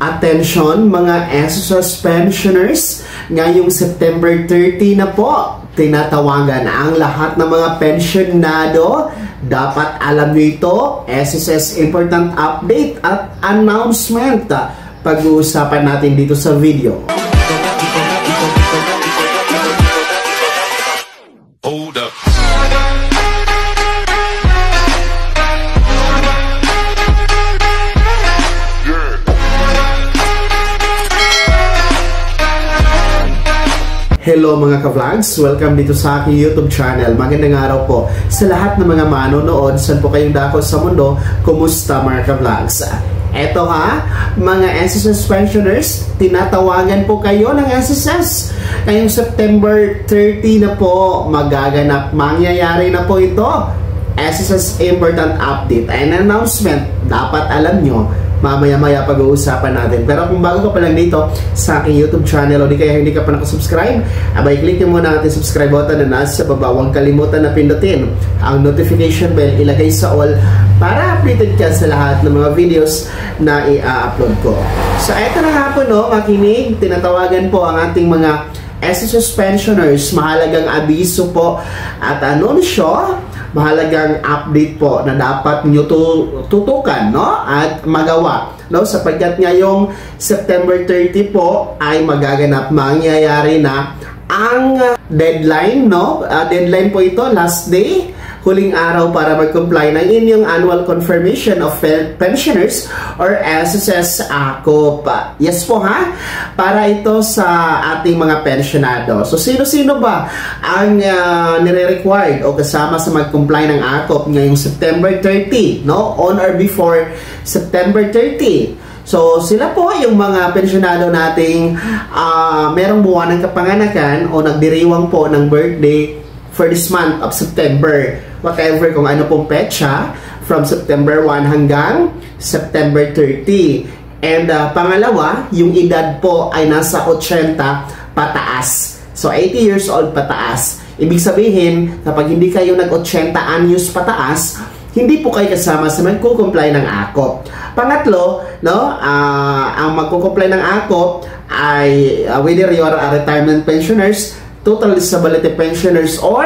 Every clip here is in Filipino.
Attention mga SSS pensioners, ngayong September 30 na po, tinatawagan ang lahat ng mga pensionado. Dapat alam nyo ito, SSS important update at announcement. Pag-uusapan natin dito sa video. Hold up. Hello mga ka-vlogs! Welcome dito sa aking YouTube channel. Magandang araw po sa lahat ng mga manonood. Saan po kayong dako sa mundo? Kumusta mga ka-vlogs? Eto ha, mga SSS pensioners, tinatawagan po kayo ng SSS. Ngayong September 30 na po, magaganap, mangyayari na po ito. SSS important update and announcement. Dapat alam nyo, mamaya-maya pag-uusapan natin. Pero kung bago ka pa lang dito sa aking YouTube channel o di kaya hindi ka pa nakasubscribe, abay click nyo muna ang ating subscribe button na nasa baba. Huwag kalimutan na pindutin ang notification bell, ilagay sa all para updated ka sa lahat ng mga videos na i-upload ko. So eto na nga po no, makinig, tinatawagan po ang ating mga SSS pensioners. Mahalagang abiso po at anunsyo, mahalagang update po na dapat nyo tutukan no? At magawa no? Sapagkat ngayong September 30 po ay magaganap, mangyayari na ang deadline no? Deadline po ito, last day, huling araw para mag-comply ng inyong annual confirmation of pensioners or SSS AKOP. Yes po ha, para ito sa ating mga pensionado. So sino-sino ba ang nire-required o kasama sa mag-comply ng AKOP ngayong September 30, no? On or before September 30. So, sila po yung mga pensionado nating merong buwan ng kapanganakan o nagdiriwang po ng birthday for this month of September. Whatever kung ano pong petsa, from September 1 hanggang September 30. And pangalawa, yung edad po ay nasa 80 pataas. So, 80 years old pataas. Ibig sabihin, kapag hindi kayo nag-80 anyos pataas, hindi po kayo kasama sa magkukumply ng AKOP. Pangatlo, no, ang magkukumply ng AKOP ay whether you are retirement pensioners, total disability pensioners, or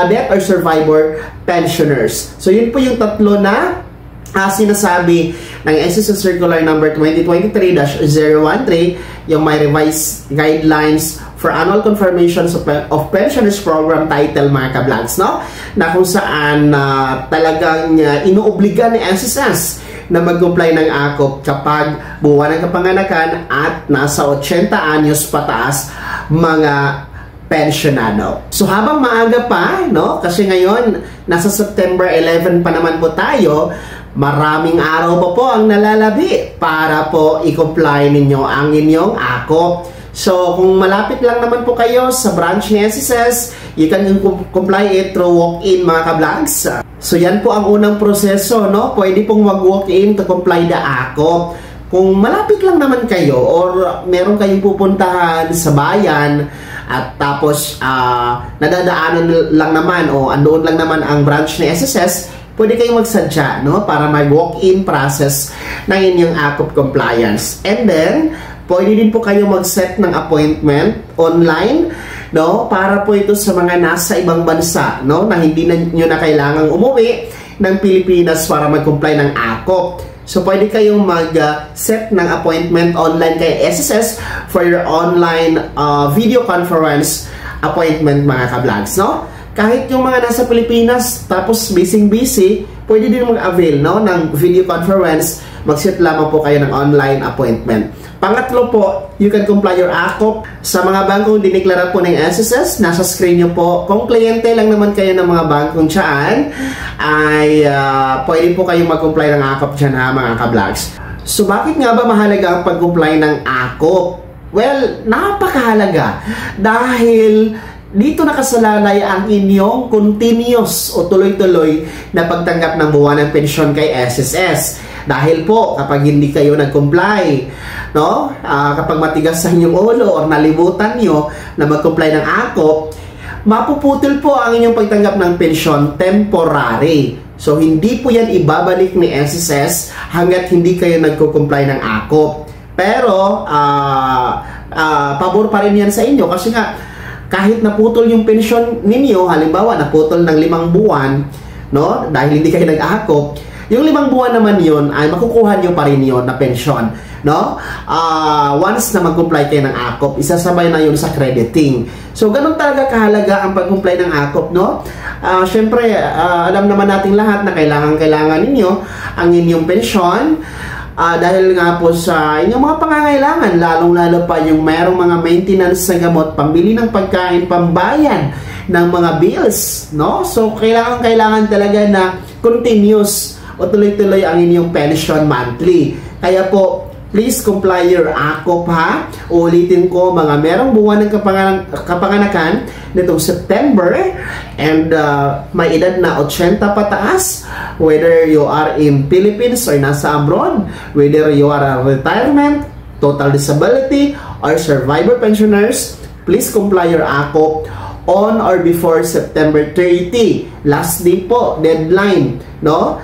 death or survivor pensioners. So yun po yung tatlo na sinasabi ng SSS Circular number 2023-013, yung may revised guidelines for annual confirmations of pensioners program title mga ka-vlogs, no? Na kung saan talagang inuobliga ni SSS na mag-comply ng AKOP kapag buwan ng kapanganakan at nasa 80 anyos pataas mga pensionado. So habang maaga pa, no? Kasi ngayon nasa September 11 pa naman po tayo, maraming araw pa po ang nalalabi para po i-comply ninyo ang inyong AKOP. So kung malapit lang naman po kayo sa branch ni SSS, you can comply it through walk-in mga ka-vlogs. So yan po ang unang proseso, no? Pwede pong mag-walk-in to comply the AKOP. Kung malapit lang naman kayo or meron kayong pupuntahan sa bayan at tapos nadadaanan lang naman o andoon lang naman ang branch ni SSS, pwede kayong magsadya, no? Para mag-walk-in process ng inyong AKOP compliance. And then, pwede din po kayo mag-set ng appointment online, no? Para po ito sa mga nasa ibang bansa, no? Na hindi nyo na kailangang umuwi ng Pilipinas para mag-comply ng AKOP. So, pwede kayong mag-set ng appointment online kay SSS for your online video conference appointment mga ka-vlogs, no? Kahit yung mga nasa Pilipinas, tapos busy-busy, pwede din mag-avail, no? Ng video conference, mag-set lamang po kayo ng online appointment. Pangatlo po, you can comply your AKOP sa mga bangkong diniklara po ng SSS. Nasa screen nyo po. Kung kliyente lang naman kayo ng mga bangkong tsaan, ay pwede po kayong mag-comply ng AKOP dyan ha mga ka-vlogs. So bakit nga ba mahalaga ang pag-comply ng AKOP? Well, napakahalaga. Dahil dito nakasalalay ang inyong continuous o tuloy-tuloy na pagtanggap ng buwan ng pensyon kay SSS. Dahil po, kapag hindi kayo nag-comply, no? Kapag matigas sa inyong ulo o nalimutan nyo na mag-comply ng AKOP, mapuputol po ang inyong pagtanggap ng pensyon temporary. So, hindi po yan ibabalik ni SSS hanggat hindi kayo nagko-comply ng AKOP. Pero, pabor pa rin yan sa inyo kasi nga, kahit naputol yung pensyon ninyo, halimbawa, naputol ng 5 buwan, no? Dahil hindi kayo nag-AKOP, yung 5 buwan naman yun ay makukuha nyo pa rin yun na pensyon, no? Once na mag-comply kayo ng AKOP, isasabay na yun sa crediting. So, ganun talaga kahalaga ang pag-comply ng AKOP, no? Syempre, alam naman nating lahat na kailangan ninyo ang inyong pensyon dahil nga po sa inyong mga pangangailangan, lalong-lalo pa yung mayroong mga maintenance na gamot, pambili ng pagkain, pambayan ng mga bills, no? So, kailangan talaga na continuous o tuloy-tuloy ang inyong pension monthly. Kaya po, please comply your AKOP, ha? Ulitin ko, mga merong buwan ng kapanganakan nitong September and may edad na 80 pataas, whether you are in Philippines or nasa abroad, whether you are a retirement, total disability, or survivor pensioners, please comply your AKOP on or before September 30. Last day po, deadline, no?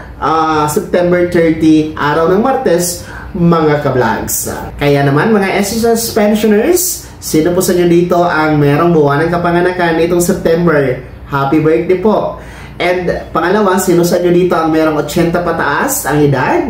September 30, araw ng Martes, mga ka-vlogs. Kaya naman, mga SSS pensioners, sino po sa inyo dito ang merong buwan ng kapanganakan nitong September? Happy birthday po! And pangalawa, sino sa inyo dito ang merong 80 pataas ang edad?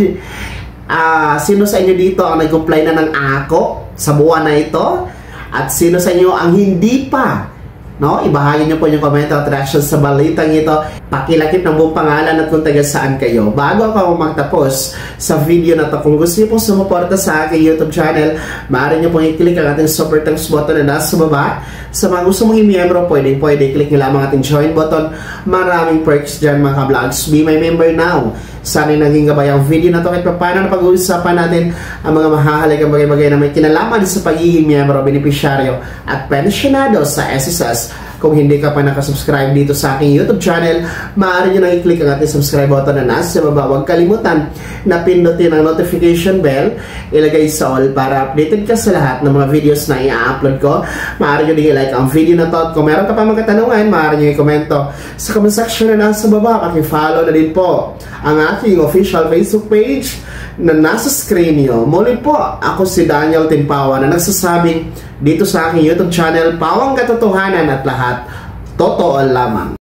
Sino sa inyo dito ang nag-comply na ng AKOP sa buwan na ito? At sino sa inyo ang hindi pa? No, ibahagi niyo po yung comment at reaction sa balitang ito. Pakilakip ng buong pangalan at kung taga saan kayo. Bago ako magtapos sa video na to, kung gusto niyo pong sumuporta sa aking YouTube channel, maaari niyo pong i-click ang ating super thanks button na nasa baba. Sa mga gusto mong i-member, pwede i-click nyo lamang ating join button. Maraming perks dyan mga ka-vlogs. Be my member now. Sana naging gabay ang video na to kahit paano na pag-uusapan natin ang mga mahahalagang bagay-bagay na may kinalaman sa pagiging miyembro, benepisyaryo at pensionado sa SSS. Kung hindi ka pa nakasubscribe dito sa aking YouTube channel, maaari nyo nang i-click ang ating subscribe button na nasa baba. Huwag kalimutan na pindutin ang notification bell, ilagay sa all para updated ka sa lahat ng mga videos na i-upload ko. Maaari nyo din i-like ang video na to at kung meron ka pa mga katanungan, maaari nyo i-komento sa comment section na nasa baba. Paki-follow na din po ang aking official Facebook page na nasa screen nyo. Muli po, ako si Daniel Timpawa na nagsasabing dito sa aking YouTube channel, pawang katotohanan at lahat totoo lamang.